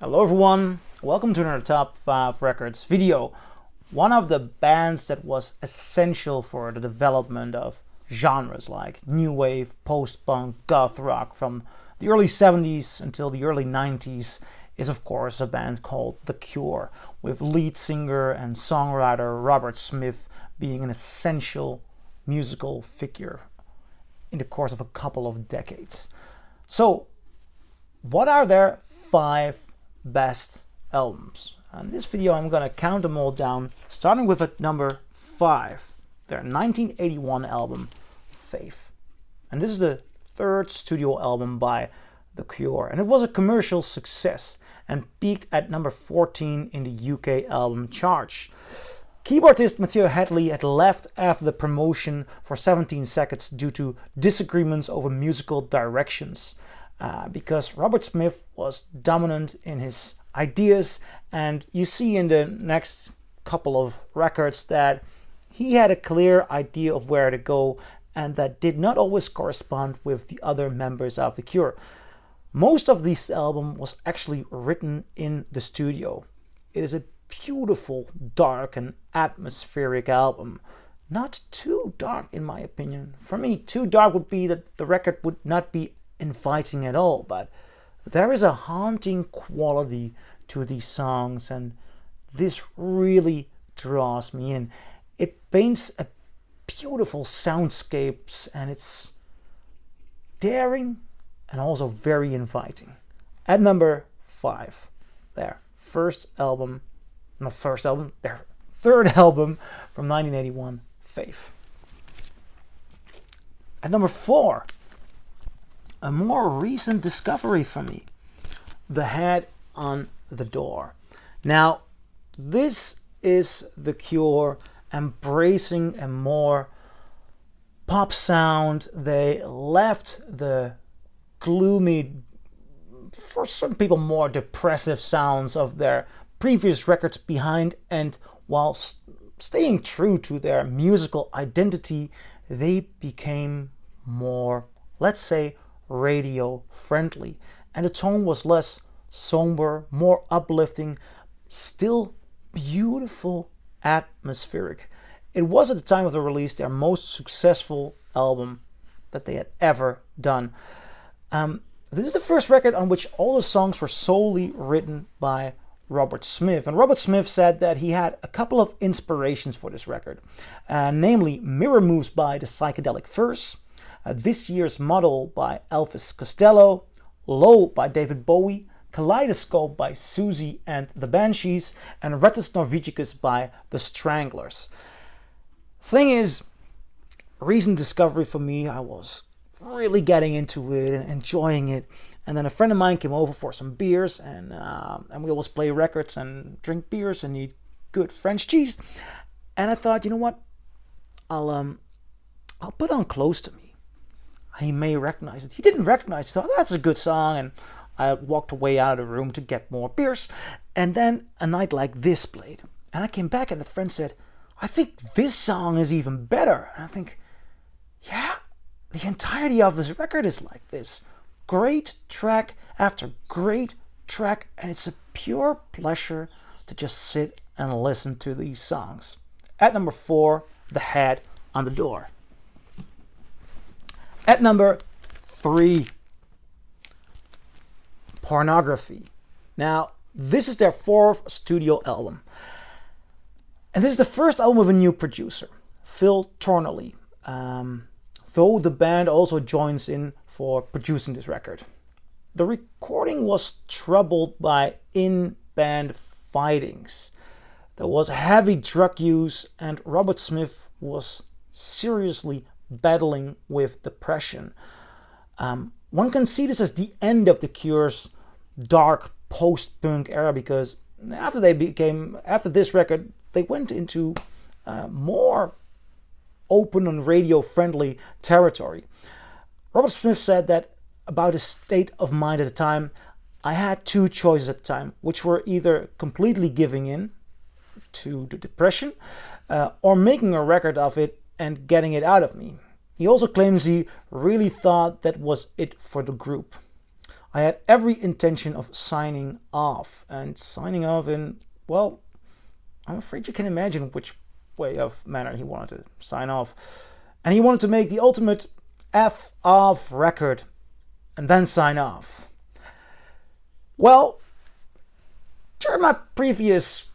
Hello everyone, welcome to another Top 5 Records video. One of the bands that was essential for the development of genres like new wave, post-punk, goth rock from the early 70s until the early 90s is of course a band called The Cure, with lead singer and songwriter Robert Smith being an essential musical figure in the course of a couple of decades. So, what are their 5 best albums? In this video I'm gonna count them all down, starting with at number 5, their 1981 album Faith. And this is the third studio album by The Cure, and it was a commercial success and peaked at number 14 in the UK album charts. Keyboardist Matthew Hadley had left after the promotion for 17 seconds due to disagreements over musical directions. Because Robert Smith was dominant in his ideas, and you see in the next couple of records that he had a clear idea of where to go, and that did not always correspond with the other members of The Cure. Most of this album was actually written in the studio. It is a beautiful, dark and atmospheric album. Not too dark in my opinion. For me, too dark would be that the record would not be inviting at all, but there is a haunting quality to these songs, and this really draws me in. It paints a beautiful soundscapes, and it's daring and also very inviting. At number 5, their their third album from 1981, Faith. At number 4, a more recent discovery for me, The Head on the Door. Now, this is The Cure embracing a more pop sound. They left the gloomy, for some people more depressive sounds of their previous records behind, and while staying true to their musical identity, they became more, let's say, radio friendly, and the tone was less somber, more uplifting, still beautiful, atmospheric. It was at the time of the release their most successful album that they had ever done. This is the first record on which all the songs were solely written by Robert Smith, and Robert Smith said that he had a couple of inspirations for this record, namely Mirror Moves by the Psychedelic Furs, This Year's Model by Elvis Costello, Low by David Bowie, Kaleidoscope by Susie and the Banshees, and Retus Norvegicus by the Stranglers. Thing is, recent discovery for me, I was really getting into it and enjoying it, and then a friend of mine came over for some beers, and we always play records and drink beers and eat good French cheese, and I thought, you know what, I'll put on Close to Me. He may recognize it. He didn't recognize it. He thought, that's a good song. And I walked away out of the room to get more beers. And then A Night Like This played. And I came back and the friend said, I think this song is even better. And I think, yeah, the entirety of this record is like this. Great track after great track. And it's a pure pleasure to just sit and listen to these songs. At number 4, The Head on the Door. At number 3, Pornography. Now, this is their 4th studio album. And this is the first album with a new producer, Phil Tornelly, though the band also joins in for producing this record. The recording was troubled by in-band fightings. There was heavy drug use, and Robert Smith was seriously battling with depression. One can see this as the end of The Cure's dark post-punk era, because after this record, they went into more open and radio-friendly territory. Robert Smith said that about his state of mind at the time, I had 2 choices at the time, which were either completely giving in to the depression or making a record of it and getting it out of me. He also claims he really thought that was it for the group. I had every intention of signing off. And signing off in, well, I'm afraid you can imagine which way of manner he wanted to sign off. And he wanted to make the ultimate F off record and then sign off. Well, during my previous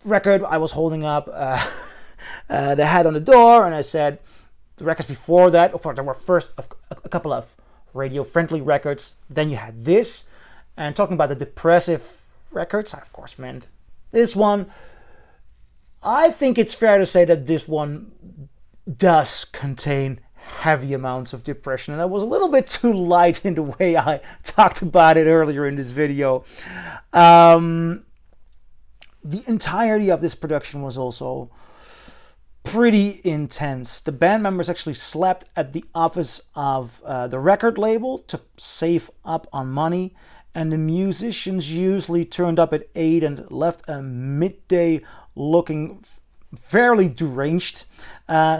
record, I was holding up the Head on the door, and I said the records before that, there were first a couple of radio-friendly records, then you had this, and talking about the depressive records, I of course meant this one. I think it's fair to say that this one does contain heavy amounts of depression, and I was a little bit too light in the way I talked about it earlier in this video. The entirety of this production was also pretty intense. The band members actually slept at the office of the record label to save up on money, and the musicians usually turned up at 8 and left at midday looking fairly deranged.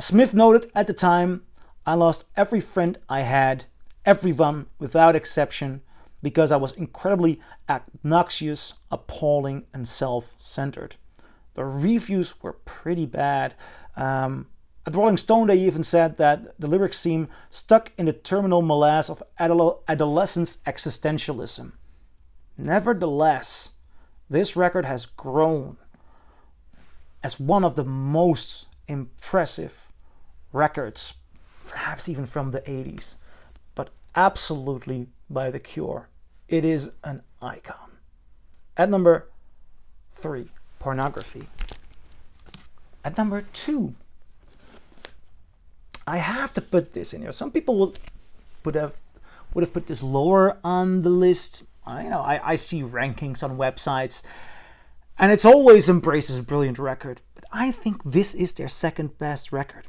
Smith noted at the time, "I lost every friend I had, everyone without exception, because I was incredibly obnoxious, appalling, and self-centered." The reviews were pretty bad. At Rolling Stone, they even said that the lyrics seem stuck in the terminal malaise of adolescence existentialism. Nevertheless, this record has grown as one of the most impressive records, perhaps even from the 80s, but absolutely by The Cure. It is an icon. At number 3, Pornography. At number 2, I have to put this in here. Some people would have put this lower on the list. I see rankings on websites, and it's always embraced as a brilliant record. But I think this is their second best record.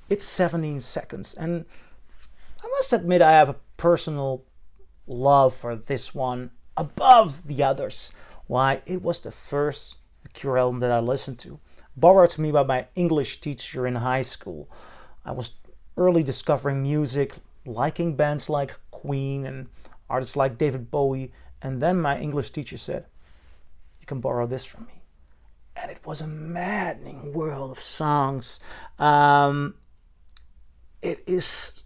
It's 17 Seconds, and I must admit I have a personal love for this one above the others. Why? It was the first The Cure album that I listened to, borrowed to me by my English teacher in high school. I was early discovering music, liking bands like Queen and artists like David Bowie, and then my English teacher said, "You can borrow this from me." And it was a maddening world of songs. It is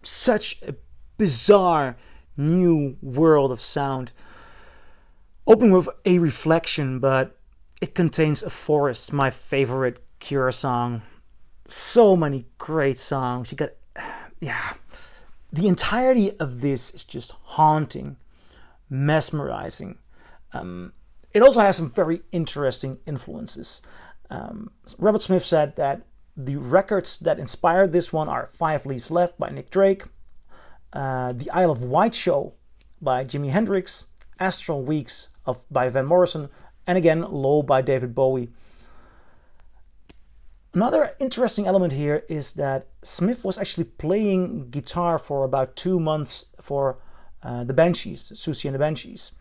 such a bizarre new world of sound, opening with A Reflection, but it contains A Forest, my favorite Cure song. So many great songs. You got, the entirety of this is just haunting, mesmerizing. It also has some very interesting influences. Robert Smith said that the records that inspired this one are 5 Leaves Left by Nick Drake, The Isle of Wight Show by Jimi Hendrix, Astral Weeks by Van Morrison, and again, Low by David Bowie. Another interesting element here is that Smith was actually playing guitar for about 2 months for the Banshees, Susie and the Banshees.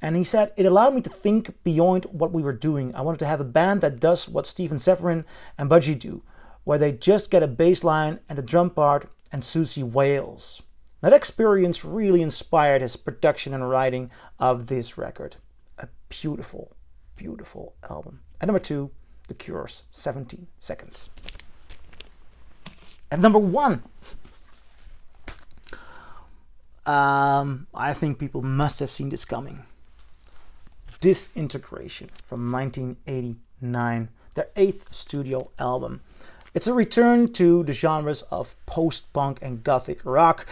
And he said, "It allowed me to think beyond what we were doing. I wanted to have a band that does what Stephen Severin and Budgie do, where they just get a bass line and a drum part and Susie wails." That experience really inspired his production and writing of this record. A beautiful, beautiful album. At number 2, The Cure's 17 Seconds. At number 1, I think people must have seen this coming. Disintegration from 1989, their 8th studio album. It's a return to the genres of post-punk and gothic rock,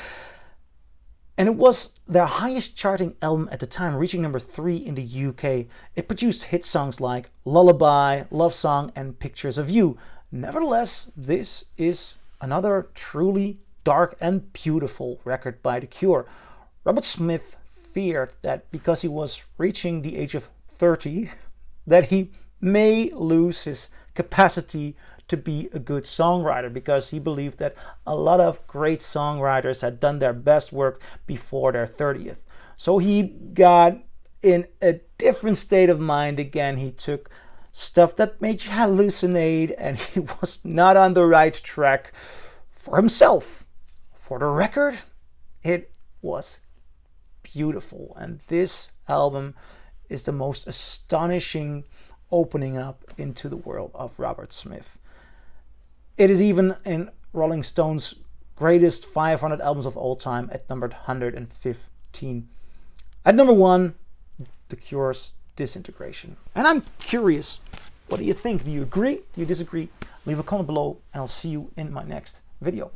and it was their highest charting album at the time, reaching number 3 in the UK. It produced hit songs like Lullaby, Love Song, and Pictures of You. Nevertheless, this is another truly dark and beautiful record by The Cure. Robert Smith feared that because he was reaching the age of 30, that he may lose his capacity to be a good songwriter, because he believed that a lot of great songwriters had done their best work before their 30th. So he got in a different state of mind again. He took stuff that made you hallucinate, and he was not on the right track for himself. For the record, it was beautiful. And this album is the most astonishing opening up into the world of Robert Smith. It is even in Rolling Stone's greatest 500 albums of all time at number 115. At number 1, The Cure's Disintegration. And I'm curious, what do you think? Do you agree? Do you disagree? Leave a comment below and I'll see you in my next video.